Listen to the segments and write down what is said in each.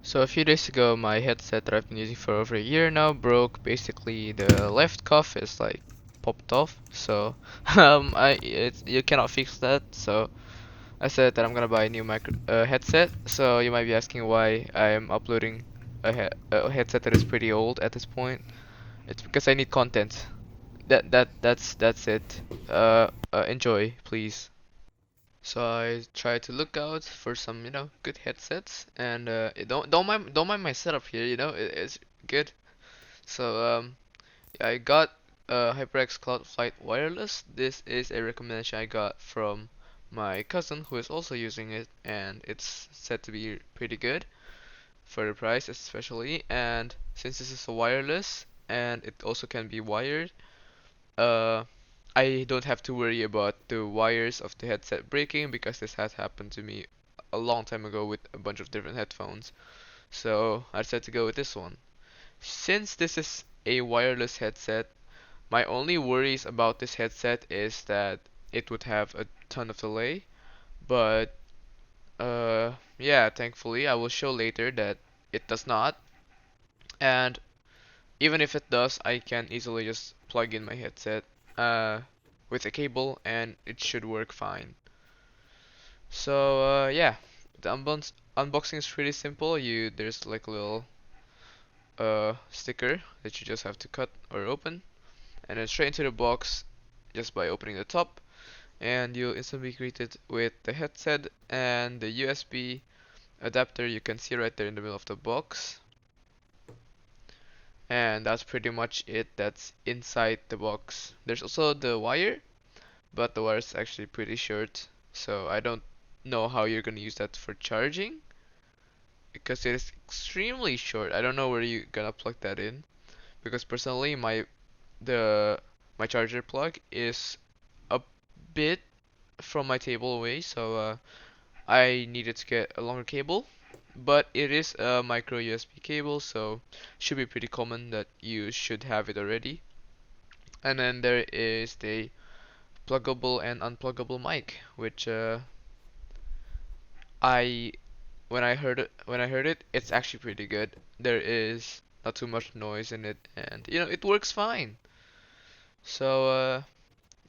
So a few days ago, my headset that I've been using for over a year now broke. Basically, the left cuff is like popped off. So you cannot fix that. So I said that I'm gonna buy a new micro headset. So you might be asking why I'm uploading a headset that is pretty old at this point. It's because I need content. That's it. Enjoy, please. So I try to look out for some, good headsets, and don't mind my setup here. It's good. So I got HyperX Cloud Flight Wireless. This is a recommendation I got from my cousin who is also using it, and it's said to be pretty good for the price, especially. And since this is a wireless and it also can be wired, uh, I don't have to worry about the wires of the headset breaking because this has happened to me a long time ago with a bunch of different headphones. So I decided to go with this one. Since this is a wireless headset, my only worries about this headset is that it would have a ton of delay. But yeah, thankfully I will show later that it does not. And even if it does, I can easily just plug in my headset uh, with a cable and it should work fine. So yeah, the unboxing is pretty simple. There's like a little sticker that you just have to cut or open, and then straight into the box just by opening the top, and you'll instantly be greeted with the headset and the USB adapter you can see right there in the middle of the box. And that's pretty much it. That's inside the box. There's also the wire, but the wire is actually pretty short, so I don't know how you're gonna use that for charging because it is extremely short. I don't know where you're gonna plug that in because personally the my charger plug is a bit from my table away, so I needed to get a longer cable. But it is a micro USB cable, so should be pretty common that you should have it already. And then there is the pluggable and unpluggable mic, which I when I heard it, it's actually pretty good. There is not too much noise in it, and it works fine. So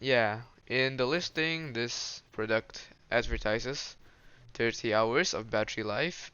yeah, in the listing, this product advertises 30 hours of battery life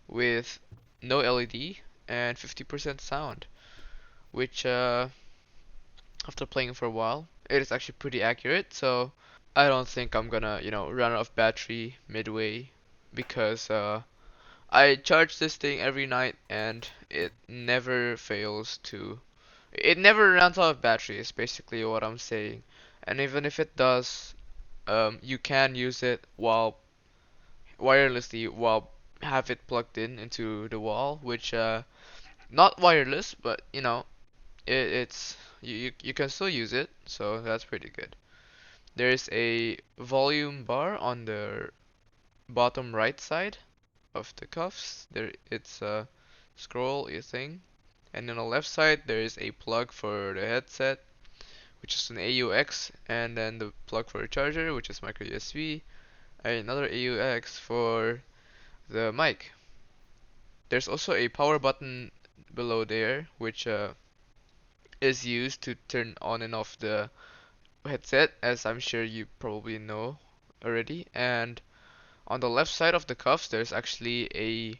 with no LED and 50% sound, which after playing for a while, it is actually pretty accurate. So I don't think I'm gonna, run out of battery midway because I charge this thing every night and it never fails to. It never runs out of battery, is basically what I'm saying. And even if it does, you can use it while wirelessly while have it plugged in into the wall, which not wireless, but it's you can still use it, so that's pretty good. There's a volume bar on the bottom right side of the cuffs. There it's a scroll thing. And on the left side there is a plug for the headset, which is an AUX, and then the plug for the charger, which is micro USB, and another AUX for the mic. There's also a power button below there, which is used to turn on and off the headset, as I'm sure you probably know already. And on the left side of the cuffs, there's actually a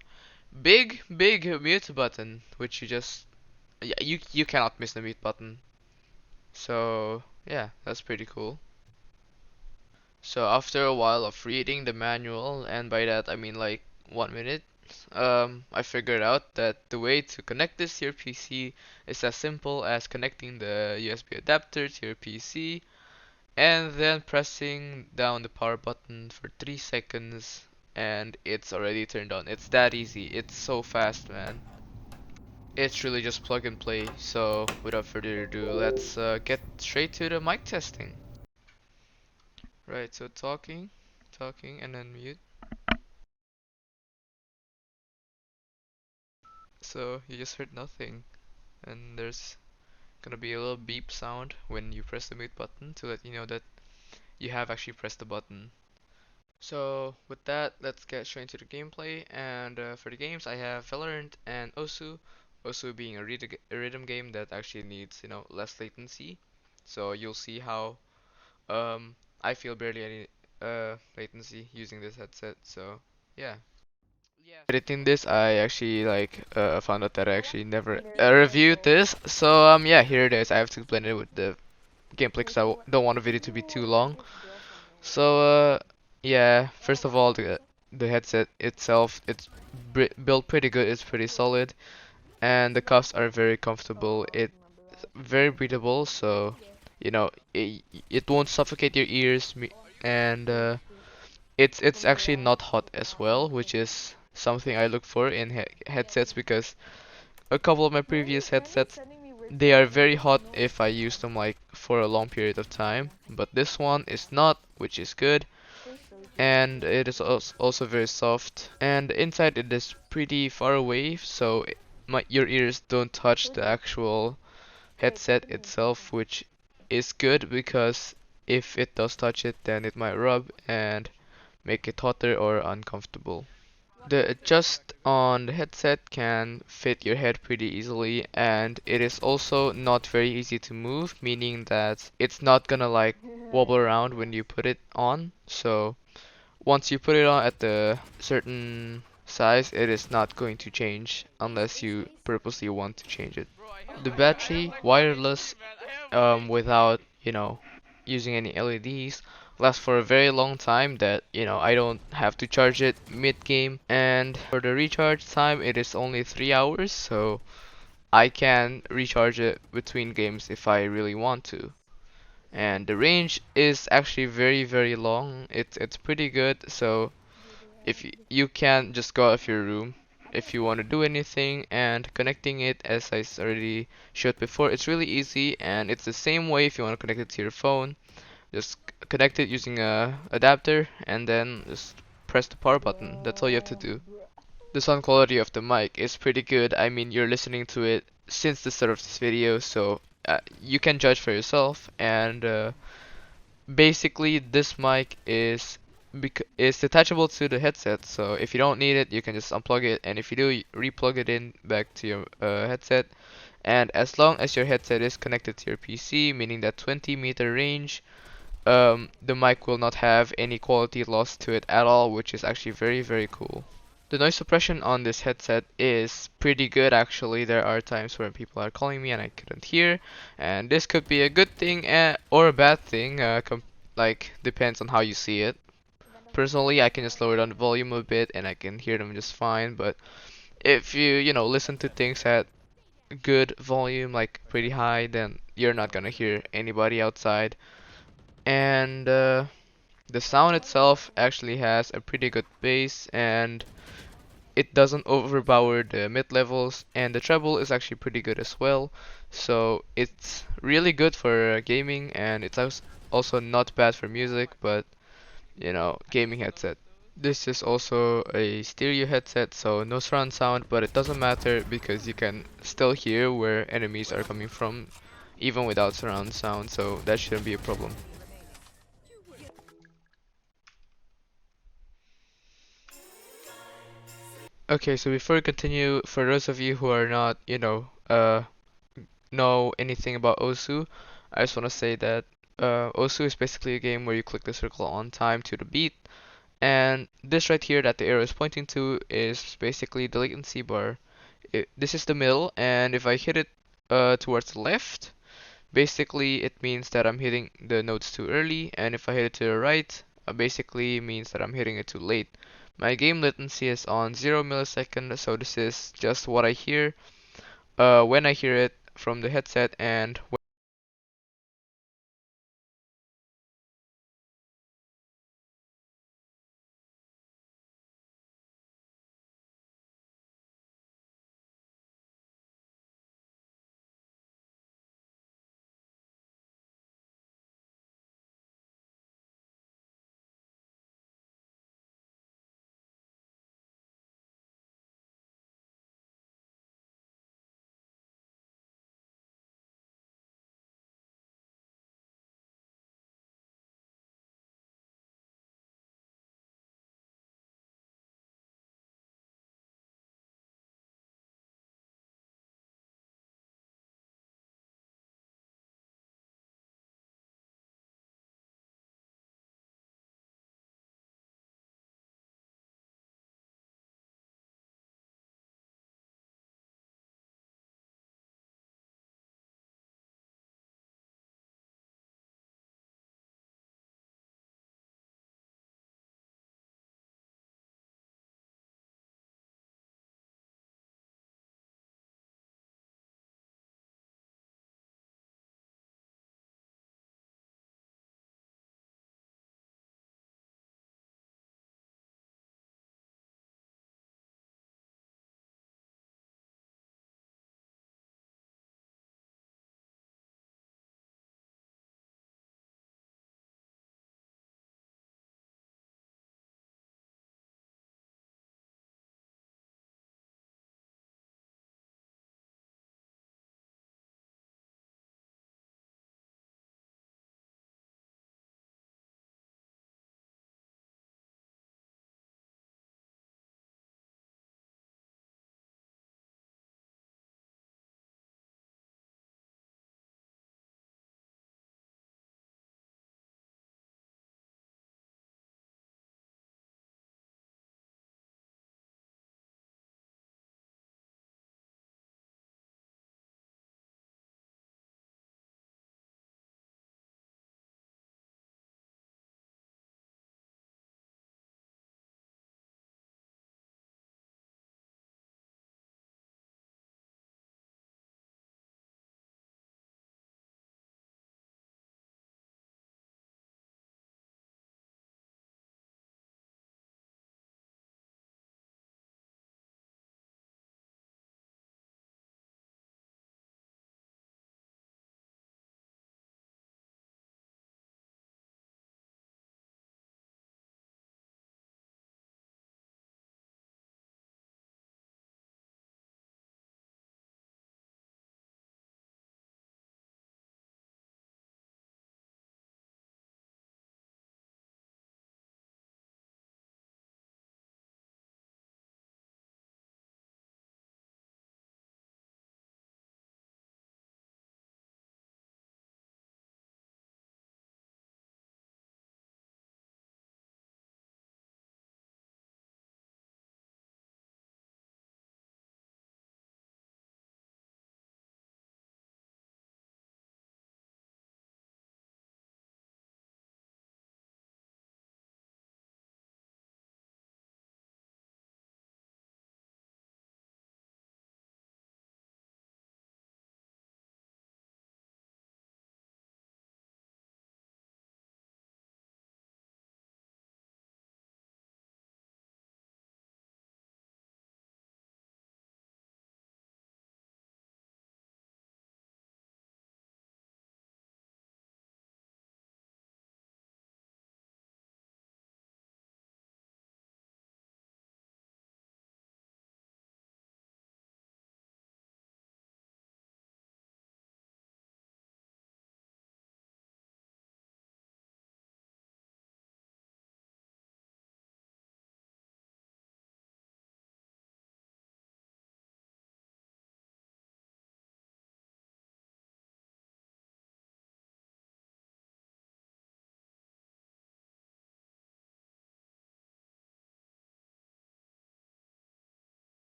big mute button, which you just yeah, you cannot miss the mute button. So yeah, that's pretty cool. So after a while of reading the manual, and by that I mean like 1 minute, I figured out that the way to connect this to your PC is as simple as connecting the USB adapter to your PC and then pressing down the power button for 3 seconds and it's already turned on. It's that easy. It's so fast, man. It's really just plug and play. So without further ado, let's get straight to the mic testing. Right, so talking, and then mute. So you just heard nothing, and there's gonna be a little beep sound when you press the mute button to let you know that you have actually pressed the button. So with that, let's get straight into the gameplay. And for the games, I have Valorant and Osu. Osu being a rhythm game that actually needs, less latency. So you'll see how I feel barely any latency using this headset. So yeah. Editing this, I actually found out that I actually never reviewed this. So yeah, here it is. I have to explain it with the gameplay because don't want the video to be too long. So yeah, first of all, the headset itself, it's built pretty good. It's pretty solid, and the cuffs are very comfortable. It's very breathable, so it won't suffocate your ears. And it's actually not hot as well, which is something I look for in headsets because a couple of my previous headsets they are very hot if I use them like for a long period of time, but this one is not, which is good, and it is also very soft. And inside it is pretty far away, so your ears don't touch the actual headset itself, which is good because if it does touch it, then it might rub and make it hotter or uncomfortable. The adjust on the headset can fit your head pretty easily, and it is also not very easy to move, meaning that it's not gonna like wobble around when you put it on. So once you put it on at the certain size, it is not going to change unless you purposely want to change it. The battery, wireless, without, using any LEDs, lasts for a very long time that, I don't have to charge it mid-game. And for the recharge time, it is only 3 hours, so I can recharge it between games if I really want to. And the range is actually very, very long. It's pretty good, so if you can just go out of your room if you want to do anything, and connecting it, as already showed before, it's really easy, and it's the same way if you want to connect it to your phone. Just connect it using a adapter and then just press the power button. That's all you have to do. The sound quality of the mic is pretty good. I mean, you're listening to it since the start of this video, so you can judge for yourself. And basically, this mic is detachable to the headset, so if you don't need it, you can just unplug it, and if you do, replug it in back to your headset. And as long as your headset is connected to your PC, meaning that 20-meter range, the mic will not have any quality loss to it at all, which is actually very, very cool. The noise suppression on this headset is pretty good actually. There are times when people are calling me and I couldn't hear, and this could be a good thing or a bad thing, like depends on how you see it. Personally, I can just lower down the volume a bit and I can hear them just fine, but if you listen to things at good volume, like pretty high, then you're not gonna hear anybody outside. And the sound itself actually has a pretty good bass, and it doesn't overpower the mid levels, and the treble is actually pretty good as well. So it's really good for gaming, and it's also not bad for music, but gaming headset. This is also a stereo headset, so no surround sound, but it doesn't matter because you can still hear where enemies are coming from, even without surround sound, so that shouldn't be a problem. Okay, so before we continue, for those of you who are not, know anything about Osu, I just want to say that Osu is basically a game where you click the circle on time to the beat, and this right here that the arrow is pointing to is basically the latency bar. This is the middle, and if I hit it towards the left, basically it means that I'm hitting the notes too early, and if I hit it to the right, basically means that I'm hitting it too late. My game latency is on 0 millisecond, so this is just what I hear when I hear it from the headset and